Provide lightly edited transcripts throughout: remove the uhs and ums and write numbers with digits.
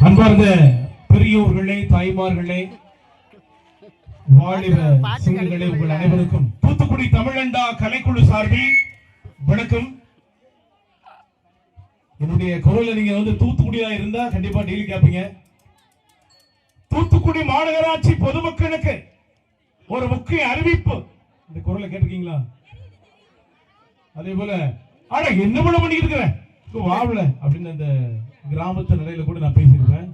அன்பார்ந்த பெரியோர்களே, தாய்மார்களே, வாலிப சிங்கங்களே, உங்கள் அனைவருக்கும் தூத்துக்குடி தமிழண்டா கலைக்குழு சார்பில் வணக்கம். என்னுடைய குரல்ல நீங்க தூத்துக்குடியா இருந்தா கண்டிப்பா டெய்லி கேட்பீங்க. தூத்துக்குடி மாநகராட்சி பொதுமக்களுக்கு ஒரு முக்கிய அறிவிப்பு. இந்த குரலை கேட்டிருக்கீங்களா? அதே போல அட என்ன பண்ணிட்டு இருக்கிறேன் வாவல அப்படின்னு அந்த கிராமத்து நிலையில கூட நான் பேசியிருக்கேன்.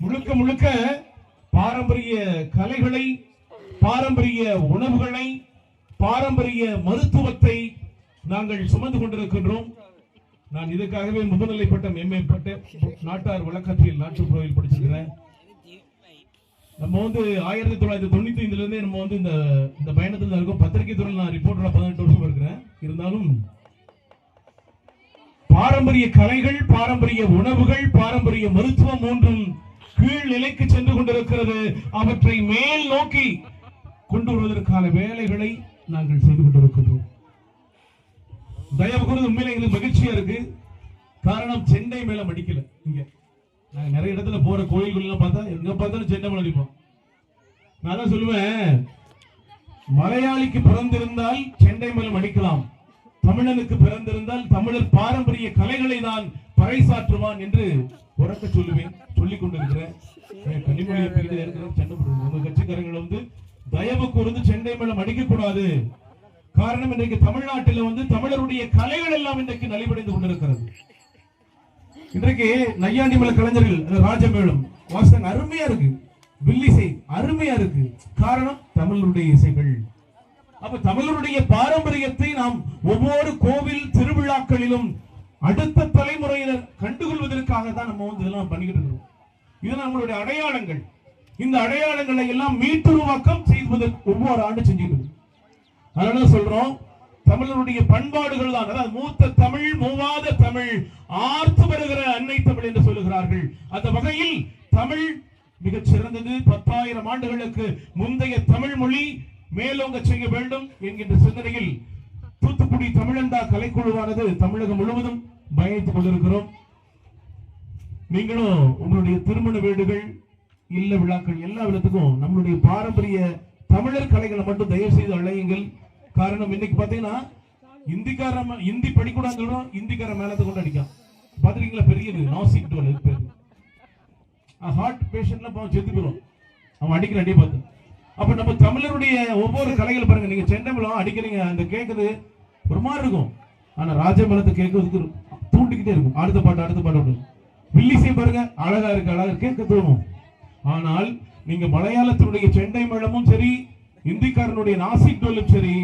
முழுக்க முழுக்க பாரம்பரிய கலைகளை, பாரம்பரிய உணவுகளை, பாரம்பரிய மருத்துவத்தை நாங்கள் சுமந்து கொண்டிருக்கின்றோம். நான் இதுக்காகவே முதுநிலை பட்டம், எம்ஏ பட்டம், நாட்டார் வழக்கத்தில் நாட்டுப்புறவில் படிச்சிருக்கிறேன். நம்ம 1995 இருந்தே நம்ம இந்த பயணத்தில் தான் இருக்கோம். பத்திரிகை துறையில் நான் ரிப்போர்ட்டரா 18 வருஷம் இருக்கிறேன். இருந்தாலும் பாரம்பரிய கலைகள், பாரம்பரிய உணவுகள், பாரம்பரிய மருத்துவம் மூன்றும் கீழ் நிலைக்கு சென்று கொண்டிருக்கிறது. அவற்றை மேல் நோக்கி கொண்டு வருவதற்கான வேலைகளை நாங்கள் செய்து கொண்டிருக்கின்றோம். தயவு கூர்ந்து உண்மையில எங்களுக்கு மகிழ்ச்சியா இருக்கு. காரணம், செண்டை மேளம் அடிக்கல. இங்க நாங்க நிறைய இடத்துல போற கோயில்கள் பார்த்தா எங்க பார்த்தாலும் செண்டை மேளம் அடிப்போம். நான் தான் சொல்லுவேன், மலையாளிக்கு பிறந்திருந்தால் செண்டை மேளம் அடிக்கலாம், தமிழனுக்கு பிறந்திருந்தால் தமிழர் பாரம்பரிய கலைகளை தான் பறைசாற்றுவான் என்று உறக்க சொல்லுவேன். சொல்லிக் கொண்டிருக்கிறேன். கனிமொழியை பிரிவில் இருக்கிற சண்டை போடுவோம். கட்சிக்காரங்களை தயவு கூர்ந்து செண்டை மேளம் அடிக்க கூடாது. காரணம், இன்றைக்கு தமிழ்நாட்டில் தமிழருடைய கலைகள் எல்லாம் இன்றைக்கு நலிவடைந்து கொண்டிருக்கிறது. இன்றைக்கு நையாண்டி மேள கலைஞர்கள், ராஜமேளம் வாசகம் அருமையா இருக்கு, வில்லிசை அருமையா இருக்கு. காரணம், தமிழருடைய இசைகள். அப்ப தமிழருடைய பாரம்பரியத்தை நாம் ஒவ்வொரு கோவில் திருவிழாக்களிலும் அடுத்த தலைமுறையினர் கண்டுகொள்வதற்காக தான் நம்ம இதெல்லாம் பண்ணிக்கிட்டு இருக்கோம். இது நம்மளுடைய அடையாளங்கள். இந்த அடையாளங்களை எல்லாம் மீட்டுருவாக்கம் செய்வதற்கு ஒவ்வொரு ஆண்டு செஞ்சுட்டு. அதனால சொல்றோம், தமிழருடைய பண்பாடுகள் தான், அதாவது மூத்த தமிழ், மூவாத தமிழ், ஆர்த்து வருகிற அன்னை தமிழ் என்று சொல்லுகிறார்கள். அந்த வகையில் தமிழ் மிகச் சிறந்தது. 10,000 ஆண்டுகளுக்கு முந்தைய தமிழ் மொழி மேலோங்க செய்ய வேண்டும் என்கின்ற சிந்தனையில் தூத்துக்குடி தமிழண்டா கலைக்குழுவானது தமிழகம் முழுவதும் பயணித்துக் கொண்டிருக்கிறோம். நீங்களும் உங்களுடைய திருமண வீடுகள், இல்ல விழாக்கள் எல்லா விதத்துக்கும் நம்மளுடைய பாரம்பரிய தமிழர் கலைகளை மட்டும் தயவு செய்து அழையுங்கள். காரணம், இன்னைக்கு பாத்தீங்கன்னா இந்தி படிக்கூடாங்க, இந்திக்கார மேலத்தை கொண்டு அடிக்கும். பாத்துருக்கீங்களா? பெரியது நாசிக் டோல் பேரு. ஹார்ட் பேஷண்ட்ல செத்து போயிடும் அவன் அடிக்கிற அடியை பார்த்து. அப்ப நம்ம தமிழருடைய ஒவ்வொரு கலைகள் பாருங்க. நீங்க செண்டை மேளம் அடிக்கிறீங்க, அந்த கேட்குது ஒரு மாதிரி இருக்கும். ஆனா ராஜ மேளத்தை கேட்கறதுக்கு தூண்டிக்கிட்டே இருக்கும். அடுத்த பாட்டு. வில்லிசை பாருங்க, அழகா இருக்கு, அழகா கேட்க தோணும். ஆனால் நீங்க மலையாளத்தினுடைய செண்டை மேளமும் சரி, இந்திக்காரனுடைய நாசிக் டோலும் சரி,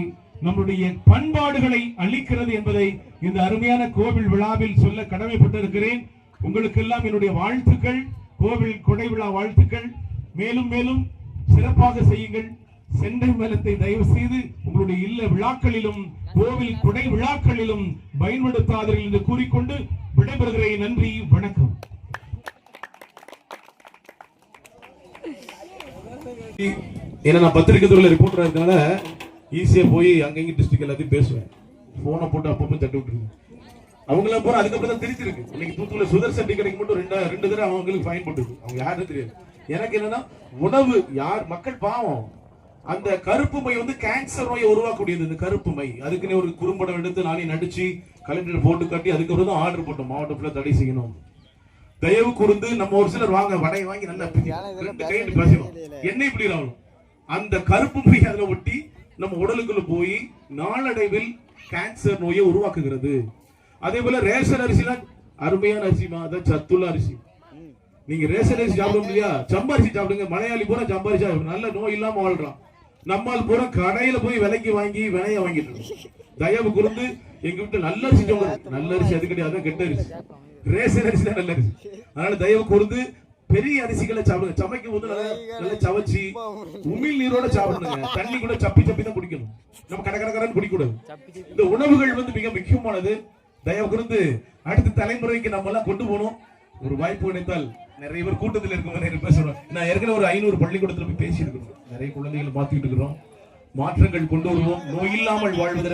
நம்முடைய பண்பாடுகளை அளிக்கிறது என்பதை இந்த அருமையான கோவில் விழாவில் சொல்ல கடமைப்பட்டிருக்கிறேன். உங்களுக்கு எல்லாம் என்னுடைய வாழ்த்துக்கள், கோவில் கொடை விழா வாழ்த்துக்கள். மேலும் மேலும் சிறப்பாக செய்யுங்கள். செண்டை மேளத்தை தயவு செய்து உங்களுடைய இல்ல விழாக்களிலும் கோவில் கொடை விழாக்களிலும் பயன்படுத்தாதீர்கள் என்று கூறிக்கொண்டு விடைபெறுகிறேன். நன்றி, வணக்கம். ஏன்னா நான் பத்திரிகை துறையில ரிப்போர்ட்டரா இருக்கனால ஈஸியா போய் அங்கங்க டிஸ்ட்ரிக்ட் எல்லாத்தையும் பேசுவேன். போனை போட்டு அப்பப்போ தட்டி விட்டுருக்கேன். அவங்கள போற அதுக்கப்புறம் தான் திருச்சிருக்கு. இன்னைக்கு தூத்துக்குள்ள சுதர்சன் டிக்கெட் மட்டும் ரெண்டு தடவை அவங்களுக்கு ஃபைன் போட்டுருக்கு. அவங்க யாருன்னு தெரியாது. எனக்கு என்னன்னா, உணவு யார் மக்கள் பாவம். அந்த கருப்பு மை கேன்சர் நோயை உருவாக்கக்கூடியது. இந்த கருப்பு மை அதுக்குன்னு ஒரு குறும்படம் எடுத்து நானே நடிச்சு கலெக்டர் போட்டு காட்டி அதுக்கப்புறம் தான் ஆர்டர் போட்டோம், மாவட்டம் ஃபுல்லா தடை செய்யணும். தயவு கூர்ந்து நம்ம ஒரு சிலர் வாங்க வடையை வாங்கி நல்லா பேசணும், எண்ணெய் பிடிக்கிறாங்க. அந்த கருப்பு மை அதுல ஒட்டி நம்ம உடலுக்குள்ள போய் நாளடைவில் கேன்சர் நோயை உருவாக்குகிறது. அதே போல ரேஷன் அரிசிலாம் அருமையான அரிசிமா, அதான் சத்துள்ள அரிசி. நீங்க ரேஷன் அரிசி சாப்பிட முடியா, சம்பாரிசி சாப்பிடுங்க. மலையாளி பூரா சம்பாரிச்சா நல்ல நோய் இல்லாம வாழ்றான். நம்மால் பூரா கடையில போய் விலைக்கு வாங்கி வினைய வாங்கிட்டு. தயவு கூர்ந்து எங்க வீட்டு நல்ல அரிசி சாப்பிடுங்க. நல்ல அரிசி அது கிடையாது, கெட்ட அரிசி. ரேஷன் அரிசி தான் நல்ல அரிசி. அதனால தயவு கூர்ந்து பெரிய அரிசிகளை சாப்பிடுங்க. சமைக்கும் போது நல்லா சவச்சி உமிழ் நீரோட சாப்பிடுங்க. தண்ணி கூட சப்பி தான் குடிக்கணும். நம்ம கடற்கரைன்னு குடிக்கூடாது. இந்த உணவுகள் மிக முக்கியமானது. தயவு கூர்ந்து அடுத்த தலைமுறைக்கு நம்ம எல்லாம் கொண்டு போகணும். ஒரு வாய்ப்பு கிடைத்தால் நிறைய பேர் கூட்டத்தில் இருக்கும் பேசுறோம். நான் ஏற்கனவே ஒரு 500 பள்ளிக்கூடத்துல போய் பேசி இருக்கிறோம். நிறைய குழந்தைகளை மாத்திட்டு இருக்கிறோம். மாற்றங்கள் கொண்டு வருவோம். நோய் இல்லாமல் வாழ்வதற்கு